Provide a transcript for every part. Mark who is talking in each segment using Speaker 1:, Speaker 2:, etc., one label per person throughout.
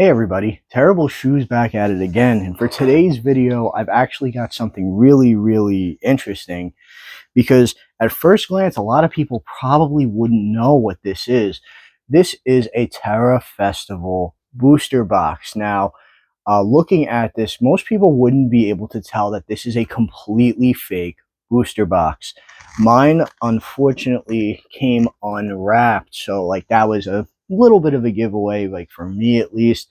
Speaker 1: Hey everybody, Terrible Shoes back at it again, and for today's video I've actually got something really interesting because at first glance a lot of people probably wouldn't know what this is. This is a Terra Festival booster box. Now, looking at this, most people wouldn't be able to tell that this is a completely fake booster box. Mine unfortunately came unwrapped, so like that was a little bit of a giveaway, like for me at least.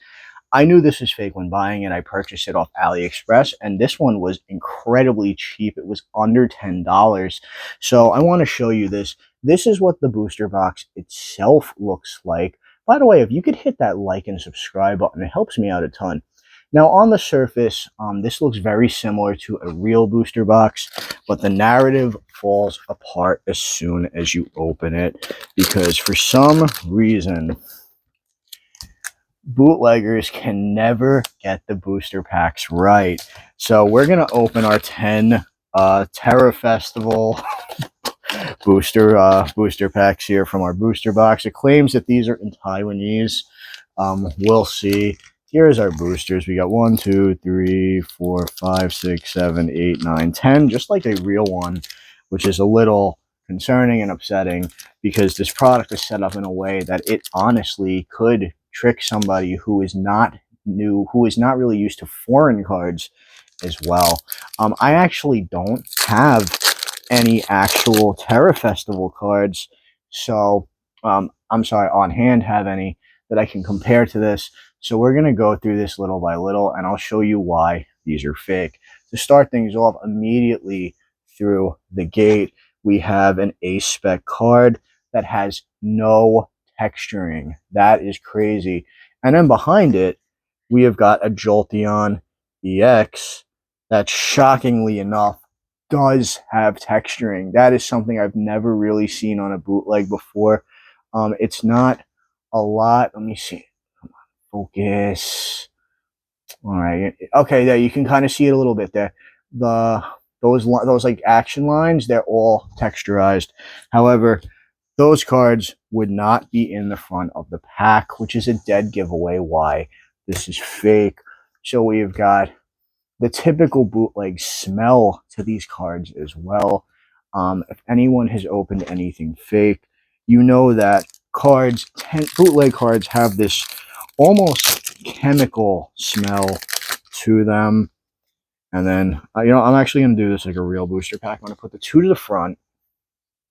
Speaker 1: I knew this was fake when buying it. I purchased it off Aliexpress, and this one was incredibly cheap. It was under $10. So I want to show you this. This is what the booster box itself looks like. By the way, if you could hit that like and subscribe button, it helps me out a ton. Now, on the surface, this looks very similar to a real booster box, but the narrative falls apart as soon as you open it because for some reason, bootleggers can never get the booster packs right. So we're going to open our 10 Terra Festival booster packs here from our booster box. It claims that these are in Taiwanese. We'll see. Here's our boosters. We got 1, 2, 3, 4, 5, 6, 7, 8, 9, 10, just like a real one, which is a little concerning and upsetting because this product is set up in a way that it honestly could trick somebody who is not really used to foreign cards as well. I actually don't have any actual Terra Festival cards, so I'm sorry, on hand have any that I can compare to this. So we're going to go through this little by little, and I'll show you why these are fake. To start things off, immediately through the gate, we have an A-spec card that has no texturing. That is crazy. And then behind it, we have got a Jolteon EX that, shockingly enough, does have texturing. That is something I've never really seen on a bootleg before. It's not a lot. Let me see. Focus. All right. Okay, there you can kind of see it a little bit there. Those like action lines, they're all texturized. However, those cards would not be in the front of the pack, which is a dead giveaway why this is fake. So we've got the typical bootleg smell to these cards as well. If anyone has opened anything fake, you know that bootleg cards have this almost chemical smell to them. And then, I'm actually going to do this like a real booster pack. I'm going to put the 2 to the front.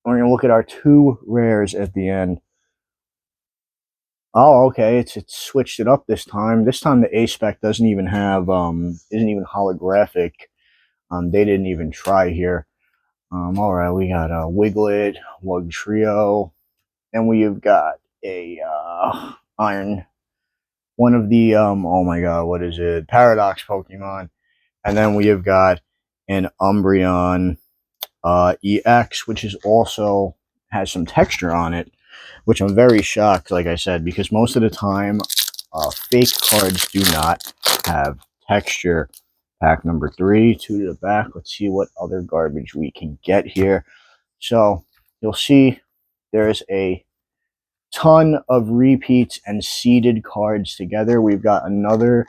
Speaker 1: We're going to look at our 2 rares at the end. Oh, okay, it's switched it up this time. This time the A-spec doesn't even have, isn't even holographic. They didn't even try here. All right, we got a Wiglet, Wug Trio, and we've got a Iron, one of the, oh my god, what is it? Paradox Pokemon. And then we have got an Umbreon EX, which is also has some texture on it, which I'm very shocked, like I said, because most of the time, fake cards do not have texture. Pack number 3, 2 to the back. Let's see what other garbage we can get here. So you'll see there's a ton of repeats and seeded cards together. We've got another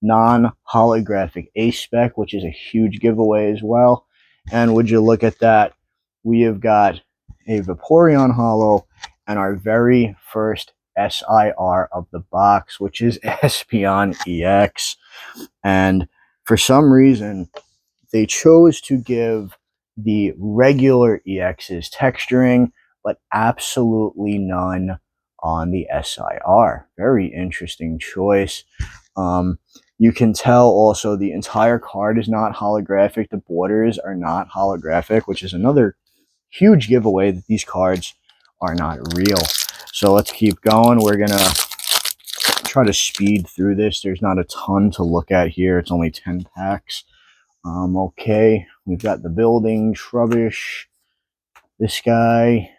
Speaker 1: non-holographic A-spec, which is a huge giveaway as well. And would you look at that, we have got a Vaporeon holo and our very first SIR of the box, which is Espeon EX. And for some reason, they chose to give the regular EXs texturing, but absolutely none on the SIR. Very interesting choice. You can tell also the entire card is not holographic. The borders are not holographic, which is another huge giveaway that these cards are not real. So let's keep going. We're going to try to speed through this. There's not a ton to look at here. It's only 10 packs. Okay, we've got the Building, Shrubbish, this guy,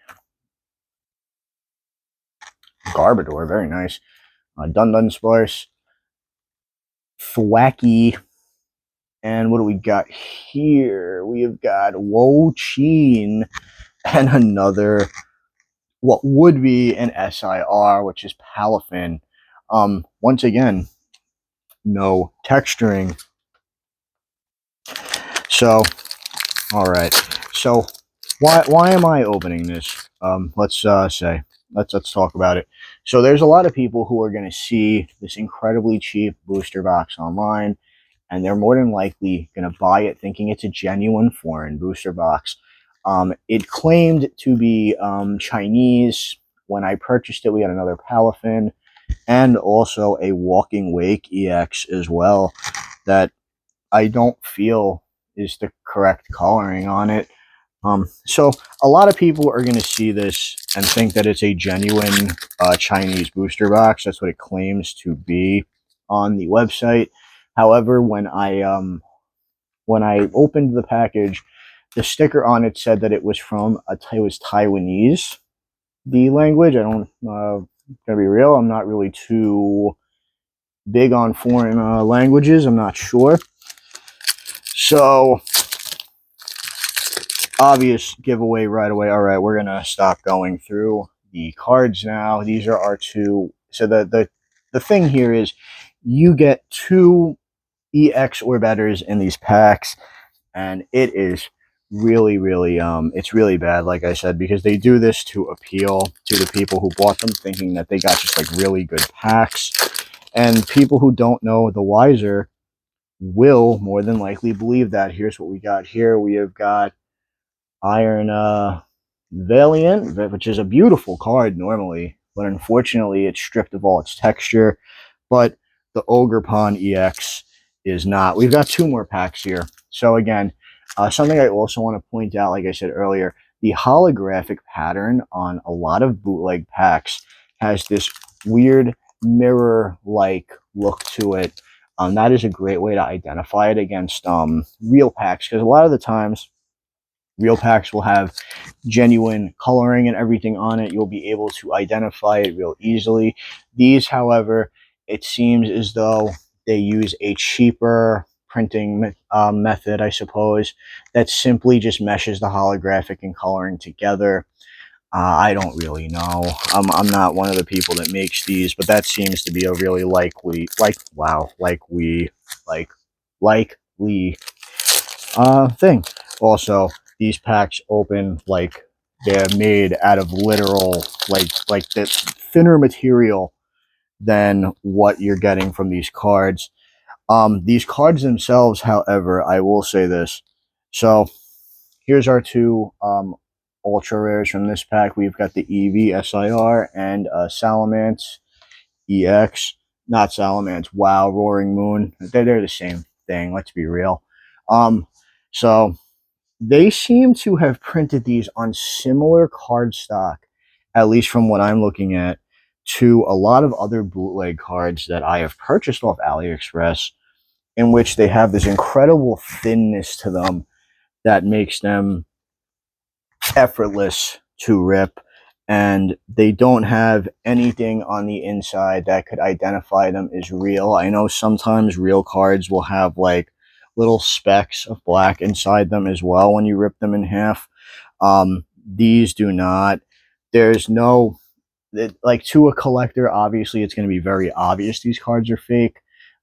Speaker 1: Garbodor, very nice, Dunsparce, Thwacky, and what do we got here? We have got Wo-Chin and another, what would be an SIR, which is Palafin. Once again, no texturing. So, all right. So, why am I opening this? Let's talk about it. So, there's a lot of people who are going to see this incredibly cheap booster box online, and they're more than likely going to buy it thinking it's a genuine foreign booster box. It claimed to be Chinese. When I purchased it, we had another Palafin and also a Walking Wake EX as well that I don't feel is the correct coloring on it. So a lot of people are going to see this and think that it's a genuine Chinese booster box. That's what it claims to be on the website. However, when I opened the package, the sticker on it said that it was Taiwanese, the language. I don't, gonna be real, I'm not really too big on foreign languages. I'm not sure. So, obvious giveaway right away. All right, we're gonna stop going through the cards now. These are our two. So the thing here is, you get 2 EX or betters in these packs, and it is really it's really bad, like I said, because they do this to appeal to the people who bought them thinking that they got just like really good packs, and people who don't know the wiser will more than likely believe that. Here's what we got here. We have got Iron Valiant, which is a beautiful card normally, but unfortunately it's stripped of all its texture. But the Ogerpon EX is not. We've got 2 more packs here. So again, something I also want to point out, like I said earlier, the holographic pattern on a lot of bootleg packs has this weird mirror-like look to it. That is a great way to identify it against real packs, because a lot of the times real packs will have genuine coloring and everything on it. You'll be able to identify it real easily. These, however, it seems as though they use a cheaper printing method, I suppose, that simply just meshes the holographic and coloring together. I don't really know. I'm not one of the people that makes these, but that seems to be a really likely thing. Also, these packs open like they're made out of literal like this thinner material than what you're getting from these cards. These cards themselves, however, I will say this. So here's our 2 ultra rares from this pack. We've got the Eevee SIR and Salamence EX. Not Salamence. Wow, Roaring Moon. They're the same thing. Let's be real. So they seem to have printed these on similar cardstock, at least from what I'm looking at, to a lot of other bootleg cards that I have purchased off Aliexpress, in which they have this incredible thinness to them that makes them effortless to rip, and they don't have anything on the inside that could identify them as real. I know sometimes real cards will have like little specks of black inside them as well when you rip them in half. These do not. There's no, like, to a collector, obviously it's going to be very obvious these cards are fake,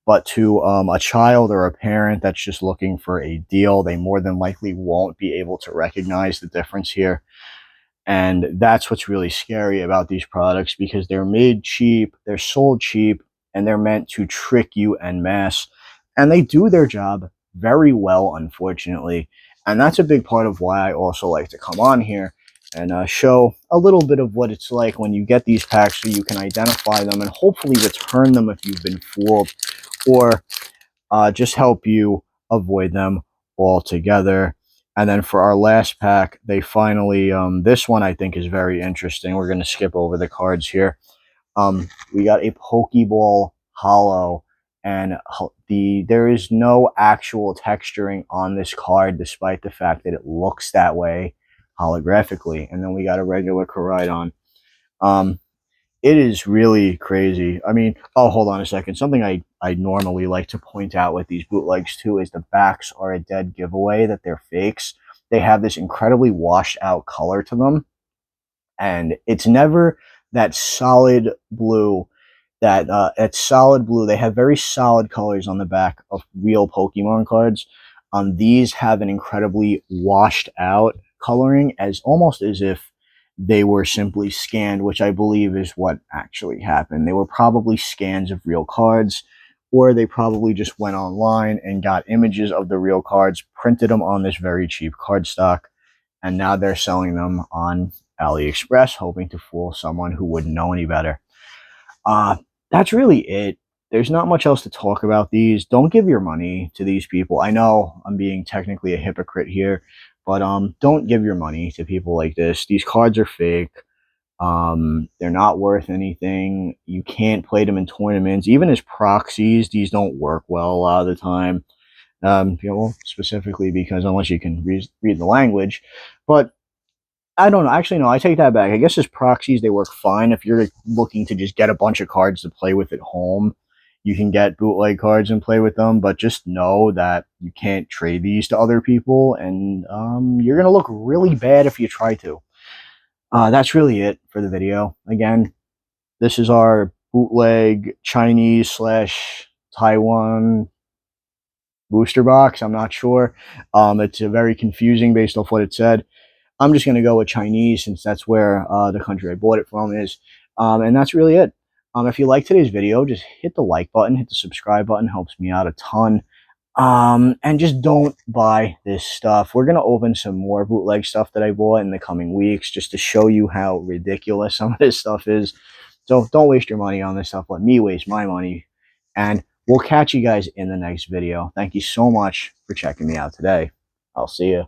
Speaker 1: but to a child or a parent that's just looking for a deal, they more than likely won't be able to recognize the difference here. And that's what's really scary about these products, because they're made cheap, they're sold cheap, and they're meant to trick you en masse. And they do their job very well, unfortunately. And that's a big part of why I also like to come on here and show a little bit of what it's like when you get these packs, so you can identify them and hopefully return them if you've been fooled, or just help you avoid them altogether. And then for our last pack, they finally, this one I think is very interesting. We're going to skip over the cards here. We got a Pokeball Hollow, and there is no actual texturing on this card, despite the fact that it looks that way holographically. And then we got a regular Koraidon. It is really crazy. I mean, oh, hold on a second. Something I normally like to point out with these bootlegs too is the backs are a dead giveaway that they're fakes. They have this incredibly washed out color to them, and it's never that solid blue that it's solid blue. They have very solid colors on the back of real Pokemon cards. These have an incredibly washed out coloring, as almost as if they were simply scanned, which I believe is what actually happened. They were probably scans of real cards, or they probably just went online and got images of the real cards, printed them on this very cheap cardstock, and now they're selling them on Aliexpress, hoping to fool someone who wouldn't know any better. Uh, that's really it. There's not much else to talk about these. Don't give your money to these people. I know I'm being technically a hypocrite here, but don't give your money to people like this. These cards are fake. They're not worth anything. You can't play them in tournaments. Even as proxies, these don't work well a lot of the time. Specifically because unless you can read the language, but I don't know. Actually, no, I take that back. I guess as proxies, they work fine. If you're looking to just get a bunch of cards to play with at home, you can get bootleg cards and play with them. But just know that you can't trade these to other people, and you're going to look really bad if you try to. That's really it for the video. Again, this is our bootleg Chinese slash Taiwan booster box. I'm not sure. It's very confusing based off what it said. I'm just going to go with Chinese since that's where the country I bought it from is. And that's really it. If you like today's video, just hit the like button, hit the subscribe button, helps me out a ton. And just don't buy this stuff. We're going to open some more bootleg stuff that I bought in the coming weeks just to show you how ridiculous some of this stuff is. So don't waste your money on this stuff. Let me waste my money. And we'll catch you guys in the next video. Thank you so much for checking me out today. I'll see you.